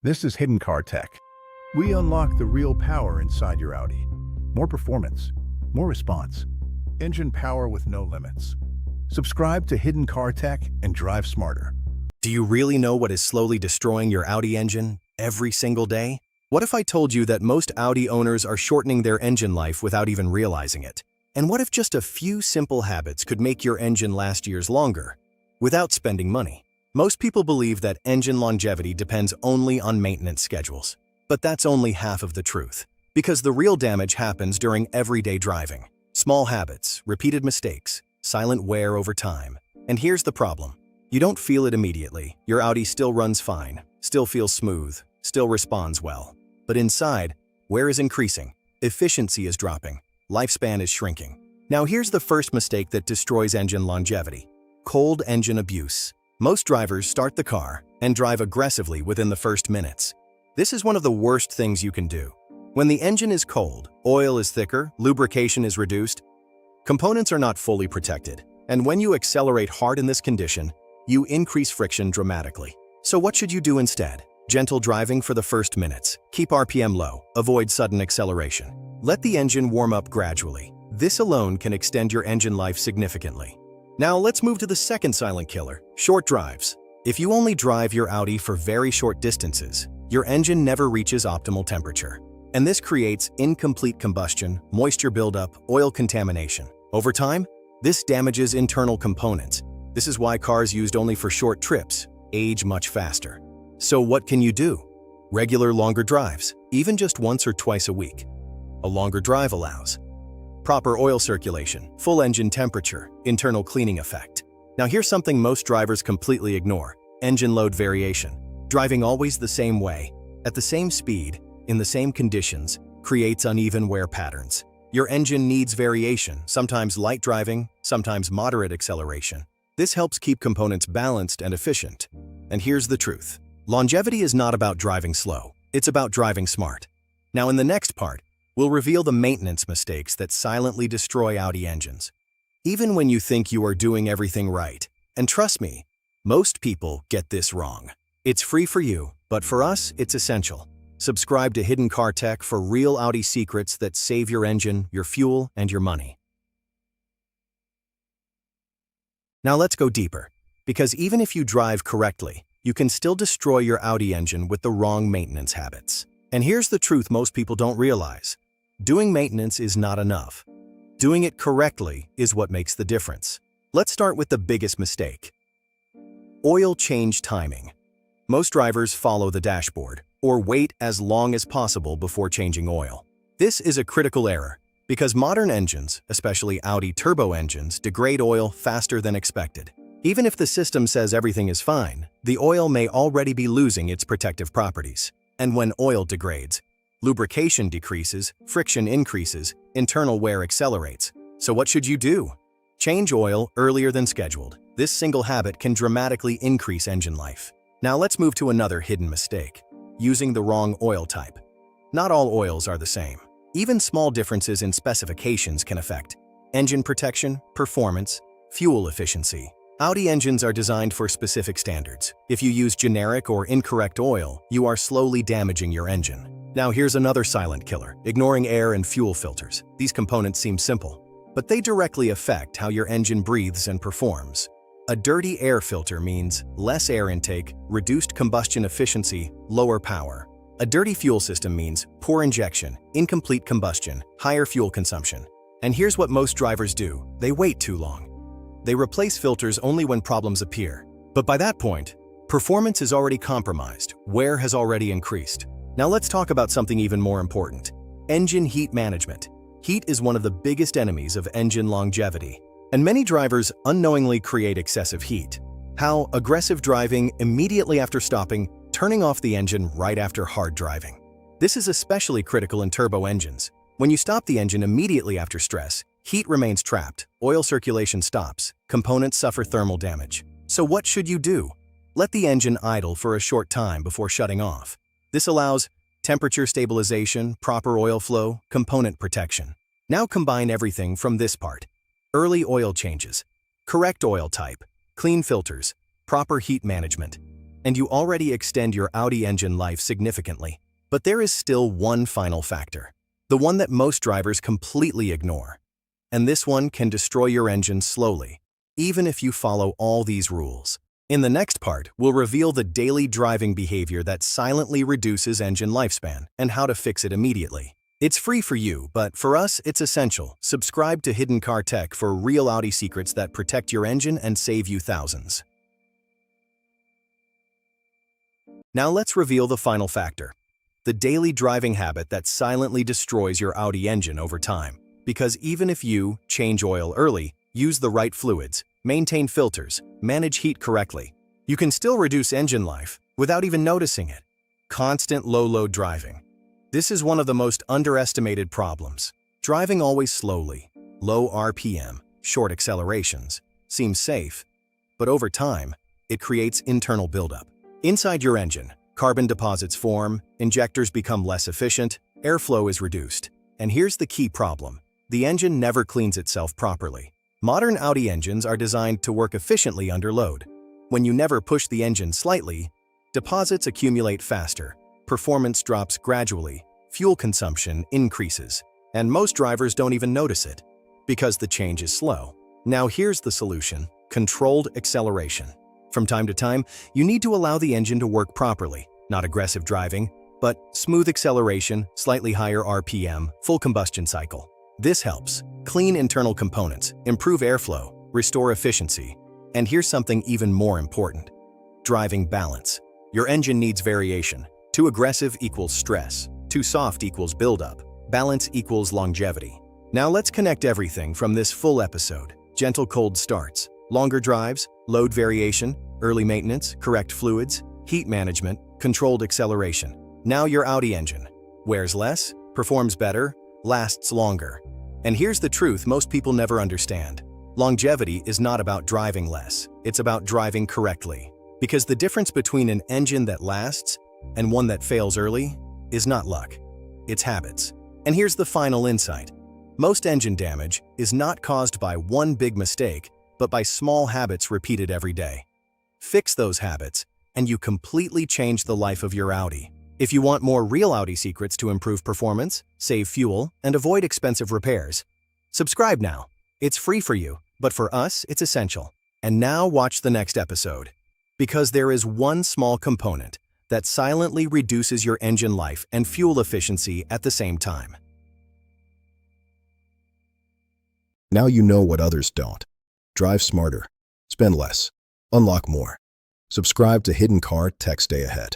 This is Hidden Car Tech. We unlock the real power inside your Audi. More performance, more response, engine power with no limits. Subscribe to Hidden Car Tech and drive smarter. Do you really know what is slowly destroying your Audi engine every single day? What if I told you that most Audi owners are shortening their engine life without even realizing it? And what if just a few simple habits could make your engine last years longer without spending money? Most people believe that engine longevity depends only on maintenance schedules. But that's only half of the truth, because the real damage happens during everyday driving. Small habits, repeated mistakes, silent wear over time. And here's the problem. You don't feel it immediately. Your Audi still runs fine, still feels smooth, still responds well. But inside, wear is increasing, efficiency is dropping, lifespan is shrinking. Now here's the first mistake that destroys engine longevity: cold engine abuse. Most drivers start the car and drive aggressively within the first minutes. This is one of the worst things you can do. When the engine is cold, oil is thicker, lubrication is reduced, components are not fully protected, and when you accelerate hard in this condition, you increase friction dramatically. So what should you do instead? Gentle driving for the first minutes. Keep RPM low. Avoid sudden acceleration. Let the engine warm up gradually. This alone can extend your engine life significantly. Now let's move to the second silent killer: short drives. If you only drive your Audi for very short distances, your engine never reaches optimal temperature. And this creates incomplete combustion, moisture buildup, oil contamination. Over time, this damages internal components. This is why cars used only for short trips age much faster. So what can you do? Regular longer drives, even just once or twice a week. A longer drive allows proper oil circulation, full engine temperature, internal cleaning effect. Now here's something most drivers completely ignore: engine load variation. Driving always the same way, at the same speed, in the same conditions, creates uneven wear patterns. Your engine needs variation, sometimes light driving, sometimes moderate acceleration. This helps keep components balanced and efficient. And here's the truth: longevity is not about driving slow, it's about driving smart. Now in the next part, we'll reveal the maintenance mistakes that silently destroy Audi engines, even when you think you are doing everything right. And trust me, most people get this wrong. It's free for you, but for us, it's essential. Subscribe to Hidden Car Tech for real Audi secrets that save your engine, your fuel, and your money. Now let's go deeper, because even if you drive correctly, you can still destroy your Audi engine with the wrong maintenance habits. And here's the truth most people don't realize: doing maintenance is not enough. Doing it correctly is what makes the difference. Let's start with the biggest mistake: oil change timing. Most drivers follow the dashboard or wait as long as possible before changing oil. This is a critical error because modern engines, especially Audi turbo engines, degrade oil faster than expected. Even if the system says everything is fine, the oil may already be losing its protective properties. And when oil degrades, lubrication decreases, friction increases, internal wear accelerates. So what should you do? Change oil earlier than scheduled. This single habit can dramatically increase engine life. Now let's move to another hidden mistake: using the wrong oil type. Not all oils are the same. Even small differences in specifications can affect engine protection, performance, fuel efficiency. Audi engines are designed for specific standards. If you use generic or incorrect oil, you are slowly damaging your engine. Now here's another silent killer: ignoring air and fuel filters. These components seem simple, but they directly affect how your engine breathes and performs. A dirty air filter means less air intake, reduced combustion efficiency, lower power. A dirty fuel system means poor injection, incomplete combustion, higher fuel consumption. And here's what most drivers do: they wait too long. They replace filters only when problems appear. But by that point, performance is already compromised, wear has already increased. Now let's talk about something even more important: engine heat management. Heat is one of the biggest enemies of engine longevity. And many drivers unknowingly create excessive heat. How? Aggressive driving immediately after stopping, turning off the engine right after hard driving. This is especially critical in turbo engines. When you stop the engine immediately after stress, heat remains trapped, oil circulation stops, components suffer thermal damage. So what should you do? Let the engine idle for a short time before shutting off. This allows temperature stabilization, proper oil flow, component protection. Now combine everything from this part: early oil changes, correct oil type, clean filters, proper heat management. and you already extend your Audi engine life significantly. But there is still one final factor, the one that most drivers completely ignore. And this one can destroy your engine slowly, even if you follow all these rules. In the next part, we'll reveal the daily driving behavior that silently reduces engine lifespan and how to fix it immediately. It's free for you, but for us, it's essential. Subscribe to Hidden Car Tech for real Audi secrets that protect your engine and save you thousands. Now let's reveal the final factor, the daily driving habit that silently destroys your Audi engine over time. Because even if you change oil early, use the right fluids, maintain filters, manage heat correctly, you can still reduce engine life without even noticing it. Constant low-load driving. This is one of the most underestimated problems. Driving always slowly, low RPM, short accelerations, seems safe, but over time, it creates internal buildup. Inside your engine, carbon deposits form, injectors become less efficient, airflow is reduced. And here's the key problem. The engine never cleans itself properly. Modern Audi engines are designed to work efficiently under load. When you never push the engine slightly, deposits accumulate faster, performance drops gradually, fuel consumption increases, and most drivers don't even notice it because the change is slow. Now here's the solution: controlled acceleration. From time to time, you need to allow the engine to work properly, not aggressive driving, but smooth acceleration, slightly higher RPM, full combustion cycle. This helps clean internal components, improve airflow, restore efficiency. And here's something even more important: driving balance. Your engine needs variation. Too aggressive equals stress. Too soft equals buildup. Balance equals longevity. Now let's connect everything from this full episode. Gentle cold starts, longer drives, load variation, early maintenance, correct fluids, heat management, controlled acceleration. Now your Audi engine wears less, performs better, lasts longer. And here's the truth most people never understand. Longevity is not about driving less, it's about driving correctly. Because the difference between an engine that lasts and one that fails early is not luck, it's habits. And here's the final insight. Most engine damage is not caused by one big mistake, but by small habits repeated every day. Fix those habits, and you completely change the life of your Audi. If you want more real Audi secrets to improve performance, save fuel, and avoid expensive repairs, subscribe now. It's free for you, but for us, it's essential. And now watch the next episode. Because there is one small component that silently reduces your engine life and fuel efficiency at the same time. Now you know what others don't. Drive smarter, spend less, unlock more. Subscribe to Hidden Car Tech. Stay ahead.